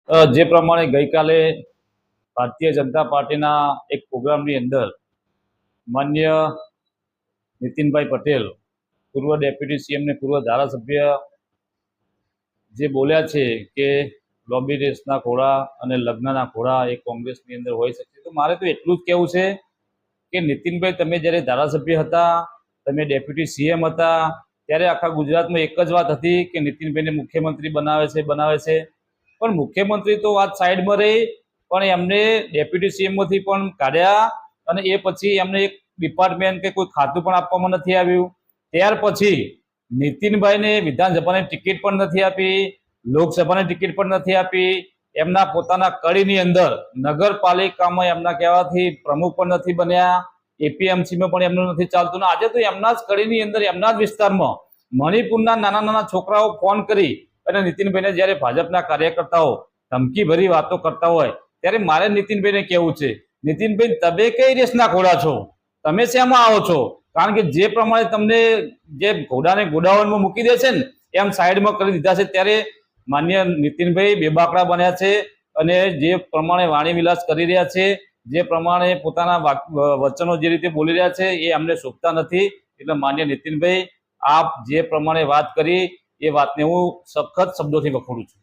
જે પ્રમાણે ગઈકાલે ભારતીય જનતા પાર્ટીના એક પ્રોગ્રામની અંદર માન્ય નીતિનભાઈ પટેલ, પૂર્વ ડેપ્યુટી સીએમ ને પૂર્વ ધારાસભ્ય જે બોલ્યા છે કે લોબી રેસના ઘોડા અને લગ્નના ઘોડા એ કોંગ્રેસની અંદર હોઈ શકે, તો મારે તો એટલું જ કહેવું છે કે નીતિનભાઈ, તમે જ્યારે ધારાસભ્ય હતા, તમે ડેપ્યુટી સીએમ હતા, ત્યારે આખા ગુજરાતમાં એક જ વાત હતી કે નીતિનભાઈને મુખ્યમંત્રી બનાવે છે. પણ મુખ્યમંત્રી તો વાત સાઈડમાં રહી, પણ એમને ડેપ્યુટી સીએમમાંથી પણ કાઢ્યા અને એ પછી એમને એક ડિપાર્ટમેન્ટ કે કોઈ ખાતું પણ આપવામાં નથી આવ્યું. ત્યાર પછી નીતિનભાઈને વિધાનસભાની ટિકિટ પણ નથી આપી, લોકસભાની ટિકિટ પણ નથી આપી. એમના પોતાના કડીની અંદર નગરપાલિકામાં એમના કહેવાથી પ્રમુખ પણ નથી બન્યા, એપીએમસીમાં પણ એમનું નથી ચાલતું. આજે તો એમના જ કડીની અંદર, એમના જ વિસ્તારમાં મણિપુરના નાના નાના છોકરાઓ ફોન કરી અને નીતિનભાઈને જ્યારે ભાજપના કાર્યકર્તાઓ ધમકીભરી વાતો કરતા હોય, ત્યારે મારે નીતિનભાઈને કહેવું છે, નીતિનભાઈ, તમે કઈ રેસના ઘોડા છો? તમે શેમાં આવો છો? કારણ કે જે પ્રમાણે તમને જે ઘોડાને ગોડાઉનમાં મૂકી દે છે ને એમ સાઈડમાં કરી દીધા છે. ત્યારે માન્ય નીતિનભાઈ બેબાકડા બન્યા છે અને જે પ્રમાણે વાણી વિલાસ કરી રહ્યા છે, જે પ્રમાણે પોતાના વચનો જે રીતે બોલી રહ્યા છે, એ અમને શોભતા નથી. એટલે માન્ય નીતિનભાઈ, આપ જે પ્રમાણે વાત કરી એ વાતને હું સખત શબ્દોથી વખોડું છું.